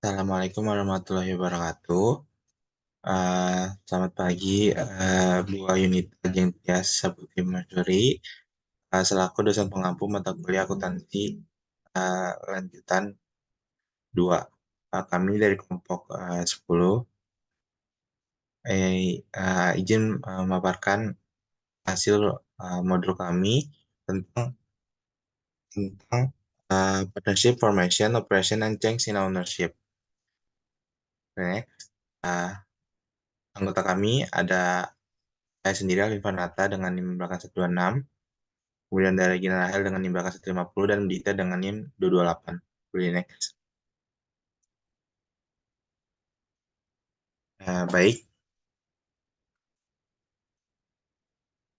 Assalamualaikum warahmatullahi wabarakatuh. Selamat pagi, Bu Ayunita Jengtias Sabukti Masyuri, selaku dosen pengampu mata kuliah akuntansi lanjutan 2. Kami dari kelompok 10 izin memaparkan hasil modul kami tentang partnership formation, operation, and change in ownership. Next, anggota kami ada saya sendiri, Alvin Fanata, dengan NIM belakang 126, kemudian dari Regina Rahel dengan NIM belakang 150, dan Dita dengan NIM 228. Boleh next. Baik.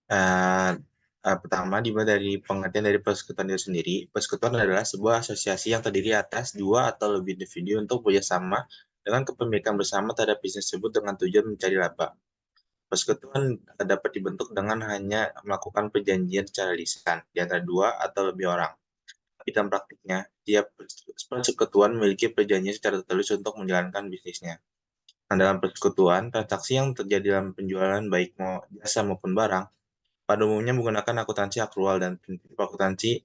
Uh, Pertama, dimulai dari pengertian dari persekutuan itu sendiri. Persekutuan adalah sebuah asosiasi yang terdiri atas dua atau lebih individu untuk bekerjasama dengan kepemilikan bersama terhadap bisnis tersebut dengan tujuan mencari laba. Persekutuan dapat dibentuk dengan hanya melakukan perjanjian secara lisan di antara dua atau lebih orang. Tapi dalam praktiknya, tiap persekutuan memiliki perjanjian secara tertulis untuk menjalankan bisnisnya. Nah, dalam persekutuan, transaksi yang terjadi dalam penjualan baik mau jasa maupun barang, pada umumnya menggunakan akuntansi akrual dan prinsip akuntansi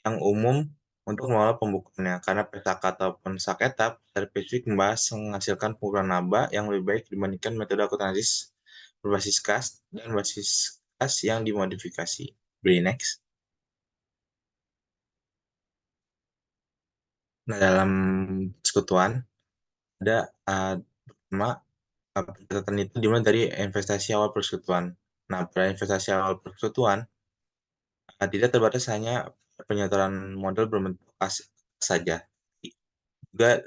yang umum untuk mengelola pembukuannya, karena PSAK ataupun SAKETA secara spesifik membahas menghasilkan pengumpulan laba yang lebih baik dibandingkan metode akuntansi berbasis kas dan basis kas yang dimodifikasi. Beri next. Nah, dalam persekutuan ada pertama catatan itu dimulai dari investasi awal persekutuan. Nah, pada investasi awal persekutuan tidak terbatas hanya penyetoran modal berbentuk aset saja, juga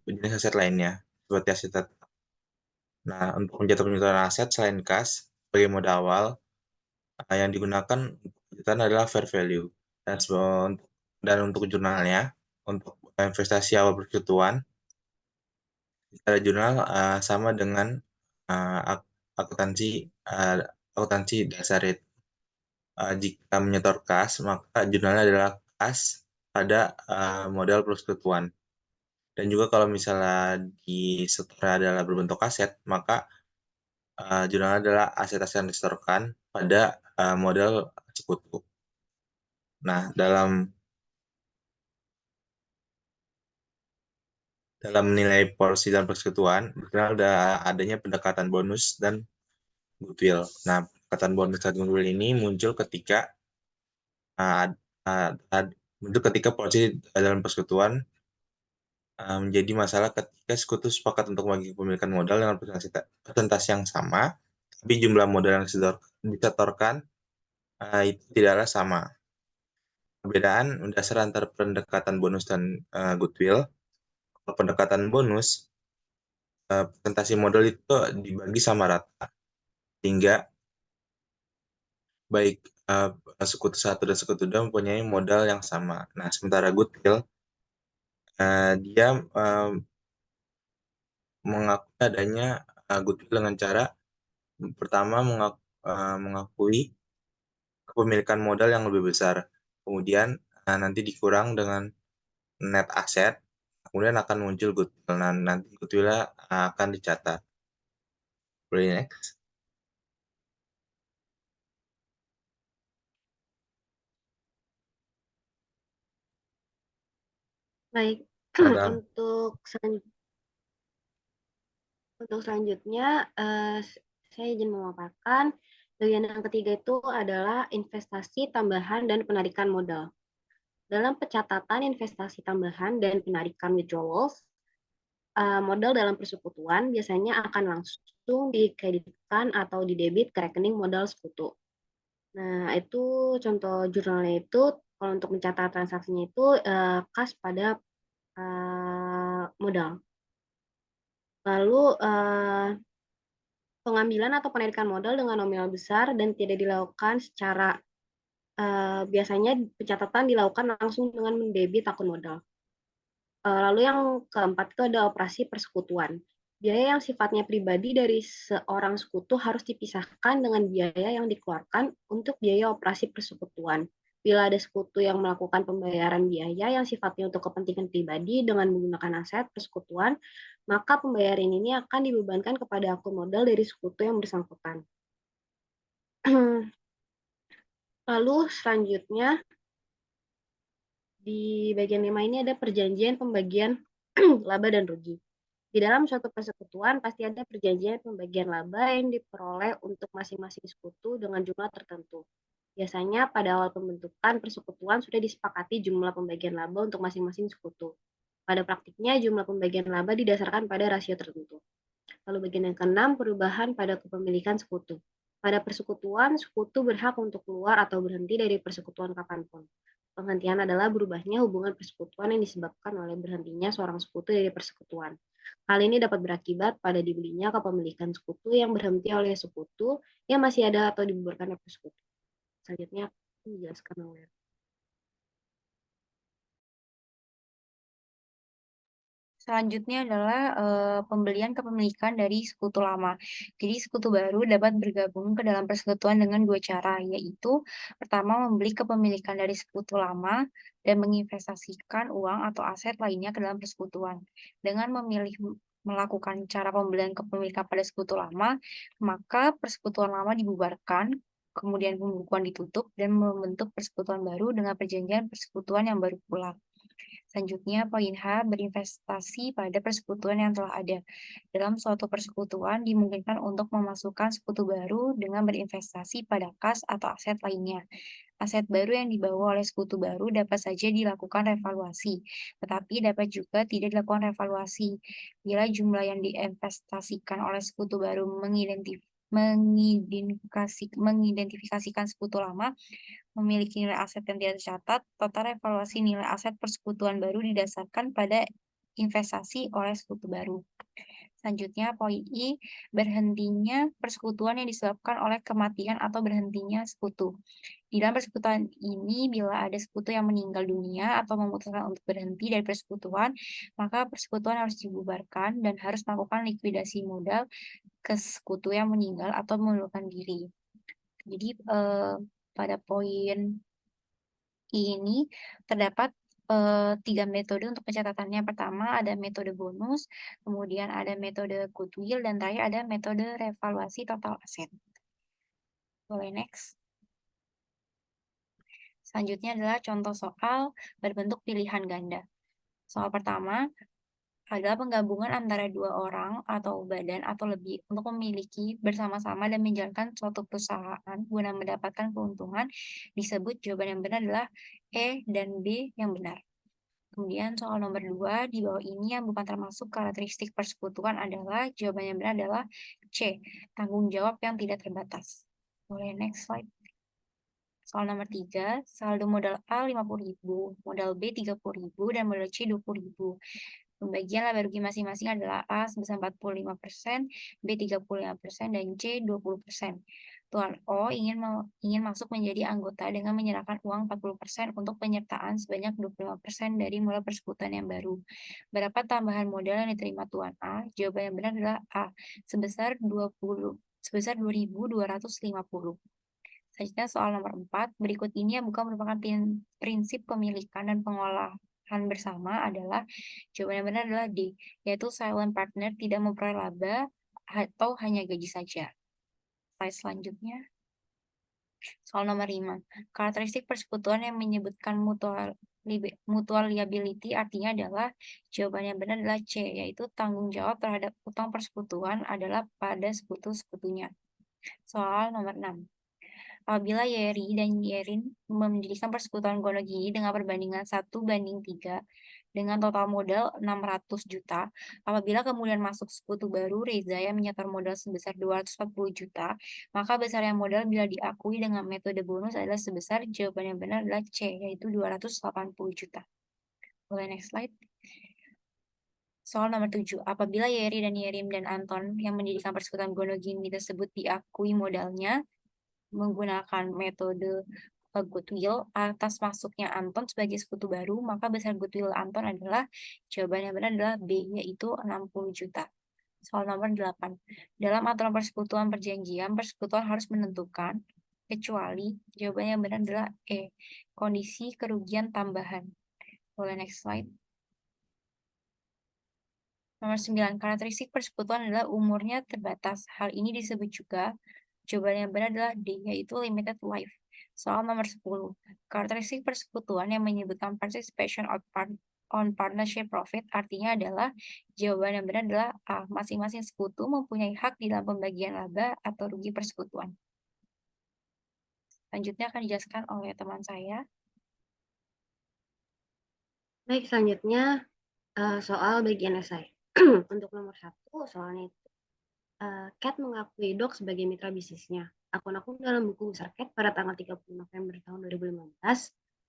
jenis aset lainnya seperti aset tetap. Nah, untuk penyetoran aset selain kas sebagai modal awal, yang digunakan penyetoran adalah fair value. Dan untuk jurnalnya, untuk investasi awal persekutuan, secara jurnal sama dengan uh, akuntansi akuntansi dasar itu. Jika menyetor kas, maka jurnalnya adalah kas pada modal persekutuan. Dan juga kalau misalnya disetor adalah berbentuk aset, maka jurnalnya adalah aset-aset yang disetorkan pada modal sekutu. Nah, dalam nilai porsi dan persekutuan, berkenal ada adanya pendekatan bonus dan goodwill. Nah, pendekatan bonus dan goodwill ini muncul ketika uh, uh, porsi dalam persekutuan menjadi masalah ketika sekutu sepakat untuk membagi kepemilikan modal dengan persentase yang sama, tapi jumlah modal yang disetorkan itu tidaklah sama. Perbedaan mendasar antara pendekatan bonus dan goodwill. Kalau pendekatan bonus, presentasi modal itu dibagi sama rata, sehingga baik sekutu satu dan sekutu dua mempunyai modal yang sama. Nah, sementara goodwill, dia mengakui adanya goodwill dengan cara pertama mengakui kepemilikan modal yang lebih besar. Kemudian nanti dikurang dengan net aset, kemudian akan muncul goodwill. Nah, nanti goodwill akan dicatat. Boleh next? Baik, Ada. untuk selanjutnya, saya izin memaparkan bagian yang ketiga itu adalah investasi tambahan dan penarikan modal. Dalam pencatatan investasi tambahan dan penarikan withdrawals, modal dalam persekutuan biasanya akan langsung dikreditkan atau didebit ke rekening modal sekutu. Nah, itu contoh jurnalnya itu, kalau untuk mencatat transaksinya itu kas pada modal. Lalu pengambilan atau penarikan modal dengan nominal besar dan tidak dilakukan secara biasanya pencatatan dilakukan langsung dengan mendebit akun modal. Lalu yang keempat itu ada operasi persekutuan. Biaya yang sifatnya pribadi dari seorang sekutu harus dipisahkan dengan biaya yang dikeluarkan untuk biaya operasi persekutuan. Bila ada sekutu yang melakukan pembayaran biaya yang sifatnya untuk kepentingan pribadi dengan menggunakan aset persekutuan, maka pembayaran ini akan dibebankan kepada akun modal dari sekutu yang bersangkutan. Lalu selanjutnya di bagian 5 ini ada perjanjian pembagian laba dan rugi. Di dalam suatu persekutuan pasti ada perjanjian pembagian laba yang diperoleh untuk masing-masing sekutu dengan jumlah tertentu. Biasanya pada awal pembentukan persekutuan sudah disepakati jumlah pembagian laba untuk masing-masing sekutu. Pada praktiknya jumlah pembagian laba didasarkan pada rasio tertentu. Lalu bagian yang keenam, perubahan pada kepemilikan sekutu. Pada persekutuan, sekutu berhak untuk keluar atau berhenti dari persekutuan kapanpun. Penghentian adalah berubahnya hubungan persekutuan yang disebabkan oleh berhentinya seorang sekutu dari persekutuan. Hal ini dapat berakibat pada dibelinya kepemilikan sekutu yang berhenti oleh sekutu yang masih ada atau dibubarkan oleh persekutu. Selanjutnya, dijelaskan oleh Selanjutnya adalah pembelian kepemilikan dari sekutu lama. Jadi sekutu baru dapat bergabung ke dalam persekutuan dengan dua cara, yaitu pertama membeli kepemilikan dari sekutu lama dan menginvestasikan uang atau aset lainnya ke dalam persekutuan. Dengan memilih melakukan cara pembelian kepemilikan pada sekutu lama, maka persekutuan lama dibubarkan, kemudian pembukuan ditutup dan membentuk persekutuan baru dengan perjanjian persekutuan yang baru pula. Selanjutnya, poin H, berinvestasi pada persekutuan yang telah ada. Dalam suatu persekutuan, dimungkinkan untuk memasukkan sekutu baru dengan berinvestasi pada kas atau aset lainnya. Aset baru yang dibawa oleh sekutu baru dapat saja dilakukan revaluasi, tetapi dapat juga tidak dilakukan revaluasi. Bila jumlah yang diinvestasikan oleh sekutu baru mengidentifikasikan sekutu lama, memiliki nilai aset yang tidak tercatat, total evaluasi nilai aset persekutuan baru didasarkan pada investasi oleh sekutu baru. Selanjutnya, poin I, berhentinya persekutuan yang disebabkan oleh kematian atau berhentinya sekutu. Di dalam persekutuan ini, bila ada sekutu yang meninggal dunia atau memutuskan untuk berhenti dari persekutuan, maka persekutuan harus dibubarkan dan harus melakukan likuidasi modal ke sekutu yang meninggal atau mengundurkan diri. Jadi, pada poin ini terdapat 3 metode untuk pencatatannya. Pertama ada metode bonus, kemudian ada metode goodwill, dan terakhir ada metode revaluasi total aset. Boleh next. Selanjutnya adalah contoh soal berbentuk pilihan ganda. Soal pertama adalah penggabungan antara dua orang atau badan atau lebih untuk memiliki bersama-sama dan menjalankan suatu perusahaan guna mendapatkan keuntungan. Disebut jawaban yang benar adalah E dan B yang benar. Kemudian soal nomor 2, di bawah ini yang bukan termasuk karakteristik persekutuan adalah jawaban yang benar adalah C, tanggung jawab yang tidak terbatas. Boleh next slide. Soal nomor 3, saldo modal A 50.000, modal B 30.000, dan modal C 20.000. Pembagian laba rugi masing-masing adalah A sebesar 45%, B 35%, dan C 20%. Tuan O ingin masuk menjadi anggota dengan menyerahkan uang 40% untuk penyertaan sebanyak 25% dari modal persekutuan yang baru. Berapa tambahan modal yang diterima Tuan A? Jawaban yang benar adalah A, sebesar 2.250. Selanjutnya soal nomor 4, berikut ini yang bukan merupakan prinsip pemilikan dan pengolahan bersama adalah jawaban yang benar adalah D, yaitu silent partner tidak memperoleh laba atau hanya gaji saja. Slide selanjutnya. Soal nomor 5, karakteristik persekutuan yang menyebutkan mutual liability artinya adalah jawaban yang benar adalah C, yaitu tanggung jawab terhadap utang persekutuan adalah pada sekutu-sekutunya. Soal nomor 6. Apabila Yeri dan Yerin mendirikan persekutuan Gonogini dengan perbandingan 1:3 dengan total modal 600 juta, apabila kemudian masuk sekutu baru Reza yang menyetor modal sebesar 240 juta, maka besarnya modal bila diakui dengan metode bonus adalah sebesar, jawaban yang benar adalah C, yaitu 280 juta. Boleh next slide. Soal nomor 7, apabila Yeri dan Yerim dan Anton yang mendirikan persekutuan Gonogini tersebut diakui modalnya menggunakan metode goodwill atas masuknya Anton sebagai sekutu baru, maka besar goodwill Anton adalah jawaban yang benar adalah B, yaitu 60 juta. Soal nomor 8. Dalam aturan persekutuan perjanjian, persekutuan harus menentukan kecuali jawaban yang benar adalah E, kondisi kerugian tambahan. Boleh next slide. Nomor 9, karakteristik persekutuan adalah umurnya terbatas. Hal ini disebut juga, jawaban yang benar adalah D, yaitu limited life. Soal nomor 10, karakteristik persekutuan yang menyebutkan participation on partnership profit artinya adalah, jawaban yang benar adalah A, masing-masing sekutu mempunyai hak di dalam pembagian laba atau rugi persekutuan. Selanjutnya akan dijelaskan oleh teman saya. Baik, selanjutnya soal bagian esai. Untuk nomor 1, soalnya itu Cat mengakui Dok sebagai mitra bisnisnya. Akun-akun dalam buku besar Cat pada tanggal 30 November tahun 2015,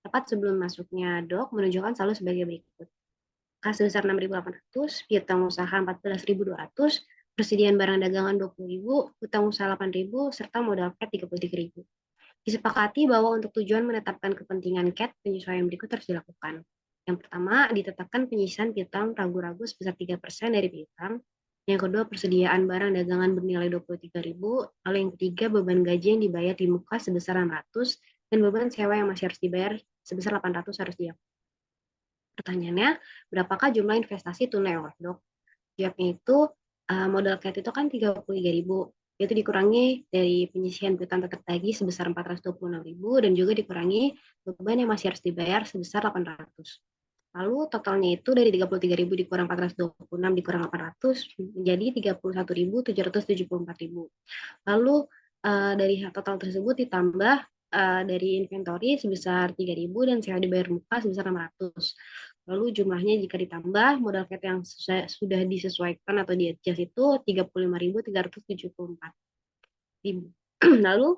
tepat sebelum masuknya Dok, menunjukkan saldo sebagai berikut. Kas sebesar 6.800, piutang usaha 14.200, persediaan barang dagangan 20.000, hutang usaha 8.000, serta modal Cat 33.000. Disepakati bahwa untuk tujuan menetapkan kepentingan CAT, penyesuaian berikut harus dilakukan. Yang pertama, ditetapkan penyisihan piutang ragu-ragu sebesar 3% dari piutang. Yang kedua, persediaan barang dagangan bernilai 23.000. Lalu yang ketiga, beban gaji yang dibayar di muka sebesar 600 dan beban sewa yang masih harus dibayar sebesar 800 harus dihapus. Pertanyaannya, berapakah jumlah investasi tunai oleh Dok? Jawabnya itu, modal CAT itu kan 33.000, itu dikurangi dari penyisihan piutang tetap tagih sebesar 426.000 dan juga dikurangi beban yang masih harus dibayar sebesar 800. Lalu totalnya itu dari 33.000 dikurang 426 dikurang 800 menjadi 31.774.000. Lalu dari total tersebut ditambah dari inventory sebesar 3.000 dan sewa dibayar muka sebesar 600. Lalu jumlahnya jika ditambah modal CAT yang sudah disesuaikan atau di-adjust itu 35.374. Lalu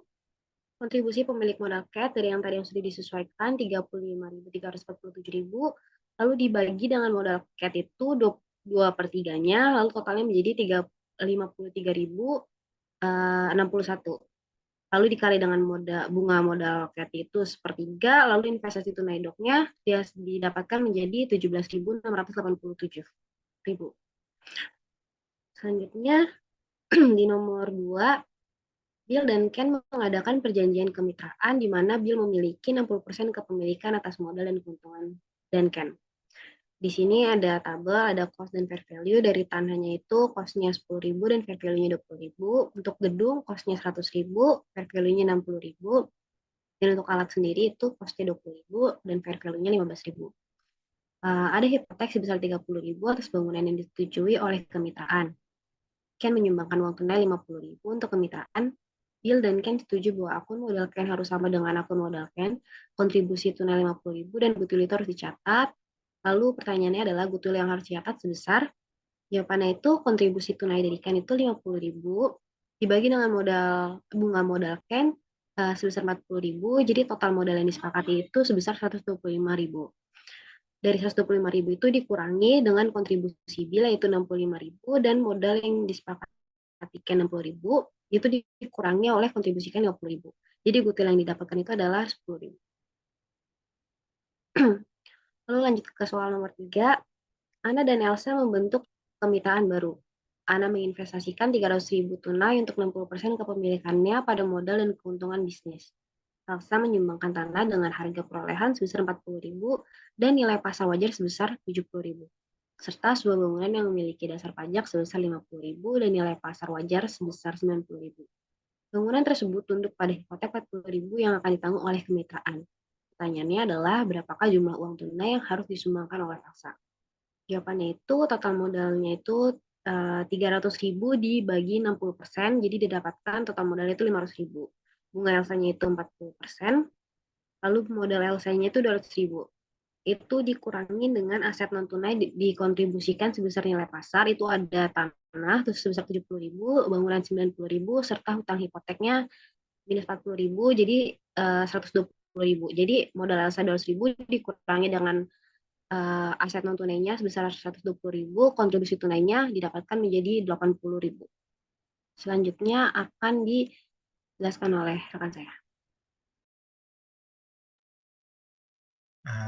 kontribusi pemilik modal CAT dari yang tadi yang sudah disesuaikan 35.347.000, lalu dibagi dengan modal CAT itu 2/3-nya, lalu totalnya menjadi 53.061. Lalu dikali dengan bunga modal CAT itu sepertiga, lalu investasi tunai Doknya dia didapatkan menjadi 17.687.000. Selanjutnya di nomor 2, Bill dan Ken mengadakan perjanjian kemitraan di mana Bill memiliki 60% kepemilikan atas modal dan keuntungan dan Ken. Di sini ada tabel, ada cost dan fair value. Dari tanahnya itu cost-nya 10.000 dan fair value-nya 20.000. Untuk gedung cost-nya 100.000, fair value-nya 60.000. Dan untuk alat sendiri itu cost-nya 20.000 dan fair value-nya 15.000. Ada hipotek sebesar 30.000 atas bangunan yang disetujui oleh kemitraan. Ken menyumbangkan uang tunai 50.000 untuk kemitraan. Bill dan Ken setuju bahwa akun modal Ken harus sama dengan akun modal Ken, kontribusi tunai 50.000 dan goodwill itu harus dicatat. Lalu pertanyaannya adalah goodwill yang harus dicatat sebesar, jawabannya itu kontribusi tunai dari Ken itu 50.000 dibagi dengan bunga modal Ken sebesar 40.000, jadi total modal yang disepakati itu sebesar 125.000. Dari 125.000 itu dikurangi dengan kontribusi Bill yaitu 65.000 dan modal yang disepakati Ken 60.000 itu dikurangi oleh kontribusi Ken 50.000. Jadi goodwill yang didapatkan itu adalah 10.000. Lalu lanjut ke soal nomor 3. Ana dan Elsa membentuk kemitraan baru. Ana menginvestasikan 300.000 tunai untuk 60% kepemilikannya pada modal dan keuntungan bisnis. Elsa menyumbangkan tanah dengan harga perolehan sebesar 40.000 dan nilai pasar wajar sebesar 70.000. Serta sebuah bangunan yang memiliki dasar pajak sebesar 50.000 dan nilai pasar wajar sebesar 90.000. Bangunan tersebut tunduk pada hipotek 40.000 yang akan ditanggung oleh kemitraan. Pertanyaannya adalah berapakah jumlah uang tunai yang harus disumbangkan oleh Elsa? Jawabannya itu total modalnya itu 300.000 dibagi 60%, jadi didapatkan total modalnya itu 500.000. Bunga Elsanya itu 40%, lalu modal Elsanya itu 200.000. Itu dikurangi dengan aset non tunai dikontribusikan sebesar nilai pasar, itu ada tanah terus sebesar 70.000, bangunan 90.000, serta hutang hipoteknya minus 40.000, jadi 120.000. Jadi modal Elsa 200.000 dikurangi dengan aset non tunainya sebesar 120.000, kontribusi tunainya didapatkan menjadi 80.000. Selanjutnya akan dijelaskan oleh rekan saya.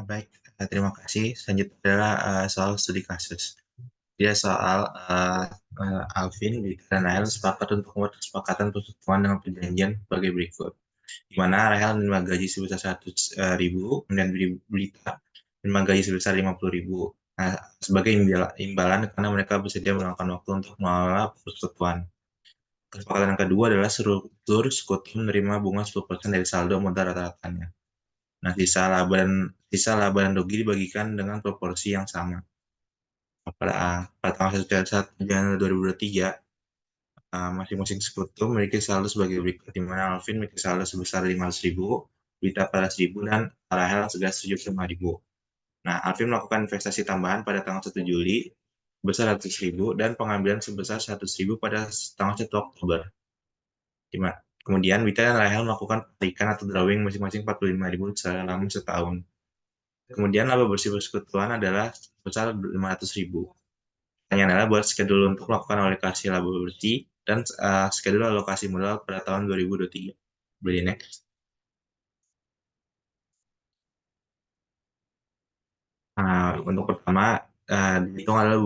Baik, terima kasih. Selanjutnya adalah soal studi kasus. Dia soal Alvin dan Nael sepakat untuk membuat kesepakatan persetujuan dengan perjanjian sebagai berikut. di mana Rahel menerima gaji sebesar 100.000, kemudian Blita menerima gaji sebesar 50.000. Nah, sebagai imbalan karena mereka bersedia meluangkan waktu untuk mengelola persekutuan. Kesepakatan yang kedua adalah struktur sekutu menerima bunga 10% dari saldo modal rata-ratanya. Nah, sisa laba dan rugi dibagikan dengan proporsi yang sama. Pada tanggal 1 Januari 2023, masing-masing sekutu memiliki saldo sebagai berikut, di mana Alvin memiliki saldo sebesar 500.000, Wita 400.000, dan Rahel sebesar 75.000. Nah, Alvin melakukan investasi tambahan pada tanggal 1 Juli sebesar 100.000 dan pengambilan sebesar 100.000 pada tanggal 1 Oktober. Kemudian Wita dan Rahel melakukan penarikan atau drawing masing-masing 45.000 selama setahun. Kemudian laba bersih persekutuan adalah sebesar 500.000. Pertanyaan adalah buat schedule untuk melakukan alokasi laba bersih dan schedule alokasi modal pada tahun 2023. Beli next. Untuk pertama, dihitung adalah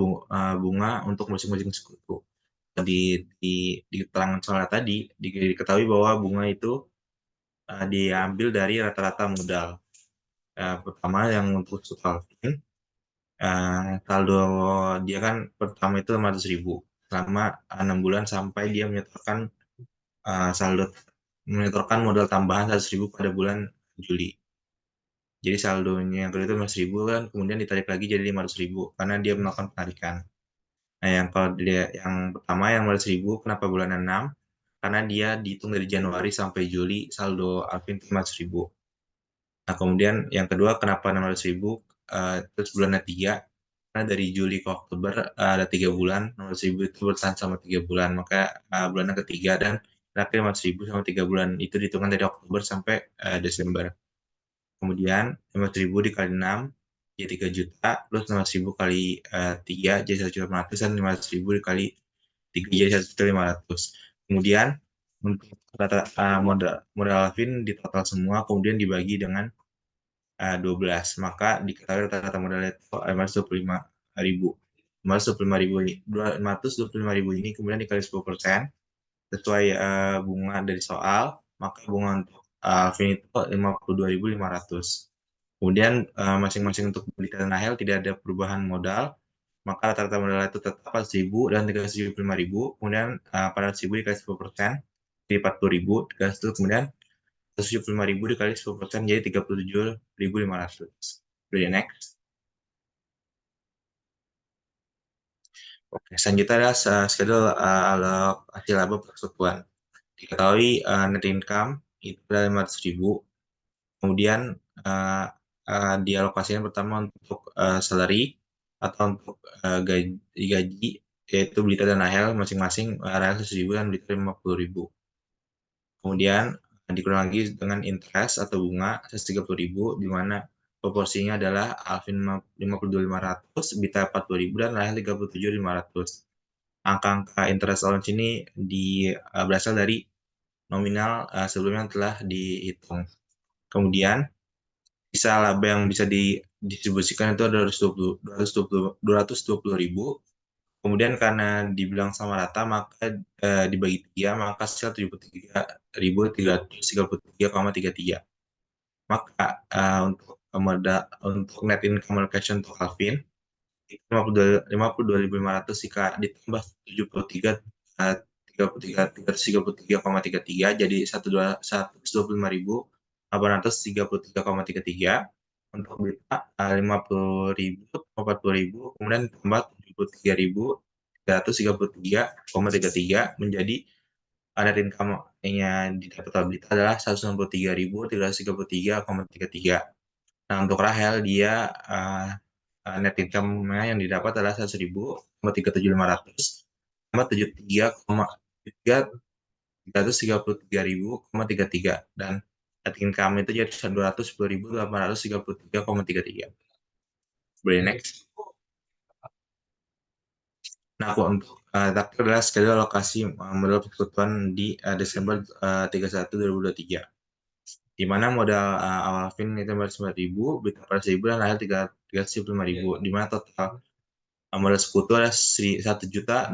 bunga untuk masing-masing sekutu. Di keterangan soal tadi, diketahui bahwa bunga itu diambil dari rata-rata modal. Pertama yang untuk Alvin, saldo dia kan pertama itu 500.000 selama 6 bulan sampai dia menyetorkan modal tambahan 100.000 pada bulan Juli. Jadi saldonya yang kedua itu 15.000 kan, kemudian ditarik lagi jadi 500.000 karena dia melakukan penarikan. Nah, yang pertama yang 500.000 kenapa bulan 6? Karena dia dihitung dari Januari sampai Juli saldo Alvin 500.000. Nah, kemudian yang kedua kenapa 600.000? Terus bulan 3, karena dari Juli ke Oktober ada 3 bulan, 600.000 itu bertahan sama 3 bulan, maka bulan ketiga dan terakhir 500.000 sama 3 bulan itu dihitungan dari Oktober sampai Desember. Kemudian 500.000 dikali 6 jadi 3 juta, plus 500.000 kali 3 jadi 1.500.000 dan 500.000 dikali 3 jadi 1.500.000. Kemudian untuk modal Alvin di total semua kemudian dibagi dengan 12, maka diketahui rata-rata modalnya itu 525.000. 525.000 ini kemudian dikali 10% sesuai bunga dari soal, maka bunga untuk Alvin itu 52.500. Kemudian masing-masing untuk Blita dan Nahel tidak ada perubahan modal, maka rata-rata modal itu tetap 400.000 dan 375.000. Kemudian pada 1.000 dikali 10%, jadi 40.000, kemudian 175.000 dikali 10% jadi 37.500. Jadi next. Oke, selanjutnya adalah schedule alokasi laba persekutuan. Diketahui net income itu adalah 500.000. Kemudian dialokasikan pertama untuk salary atau untuk gaji yaitu Blita dan Nahel masing-masing Rahel 100.000 dan Blita 50.000. Kemudian dikurang lagi dengan interest atau bunga 130.000 di mana proporsinya adalah Alvin 52.500, Bita 40.000 dan Rahel 37.500. Angka-angka interest allowance ini berasal dari nominal sebelumnya telah dihitung. Kemudian sisa laba yang bisa didistribusikan itu ada 220.000. Kemudian karena dibilang sama rata maka dibagi 3 maka sisa 73.333,33. Maka untuk net income allocation untuk Alvin 52.500 jika ditambah 333,33 jadi 125.833,33. Untuk Blita 50.000, 40.000, kemudian ditambah 73.333,33 menjadi net income-nya didapat oleh Blita adalah 193.333,33. Nah, untuk Rahel dia net income-nya yang didapat adalah 100.000, 37.500, tambah 333.033,33 dan net income itu jadi 210.833,33. Boleh next. Nah, untuk terakhir adalah schedule alokasi modal persekutuan di Desember 31 2023. Di mana modal awal Alvin itu 9.000, Blita 400.000 dan Rahel 375.000. Di mana total modal sekutu ada 1.275.000.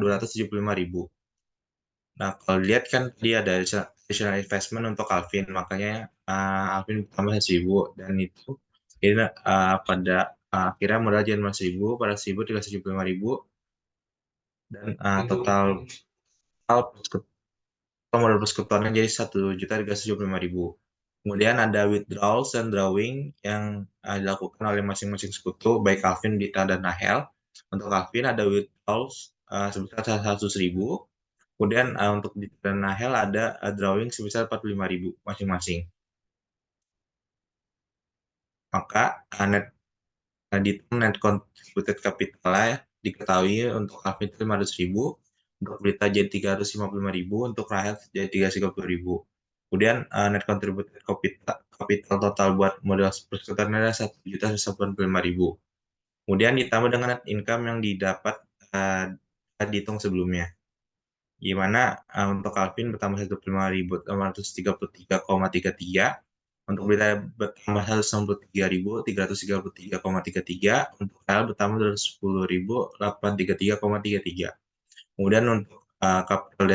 Nah, kalau dilihat kan tadi ada additional investment untuk Alvin, makanya Alvin tambah 1.000 dan itu ini pada akhirnya modal jadi 5.000, pada 1.000 dikasih 75.000 dan total modal persekutuannya jadi 1.000.000 dikasih 75.000. Kemudian ada withdrawals dan drawing yang dilakukan oleh masing-masing sekutu, baik Alvin, Dita, dan Nahel. Untuk Alvin ada withdrawals sebesar 100.000. Kemudian untuk Dita dan Nahel ada drawing sebesar 45.000 masing-masing. Maka net contributed capital ya, diketahui untuk Alvin itu 500.000, untuk Dita jadi 355.000, untuk Rahel jadi 330.000. Kemudian net contributed capital total buat modal persekutuan adalah 1.185.000. Kemudian ditambah dengan net income yang didapat dihitung sebelumnya. Gimana untuk Alvin bertambah 155.833,33, untuk Beta bertambah 163.333,33, untuk L bertambah 210.833,33. Kemudian untuk kapital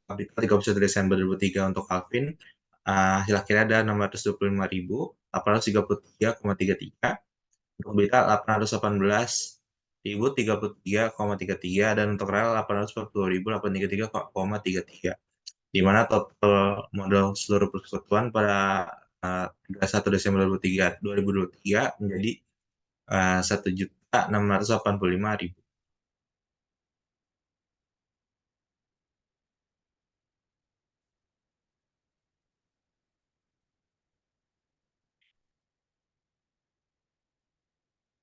31 Desember 2003 untuk Alvin, hasil akhirnya ada 625.833,33, untuk Beta 818.033,33, dan untuk Rel 840.833,33, di mana total modal seluruh persekutuan pada 31 Desember 2023 menjadi 1.685.000.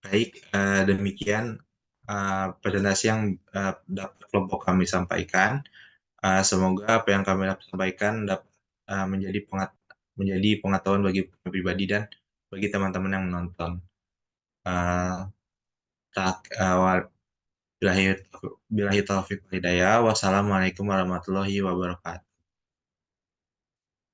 Baik, demikian presentasi yang dapat kelompok kami sampaikan. Semoga apa yang kami sampaikan dapat menjadi pengetahuan bagi pribadi dan bagi teman-teman yang menonton. Billahi taufiq wal hidayah. Wassalamualaikum warahmatullahi wabarakatuh.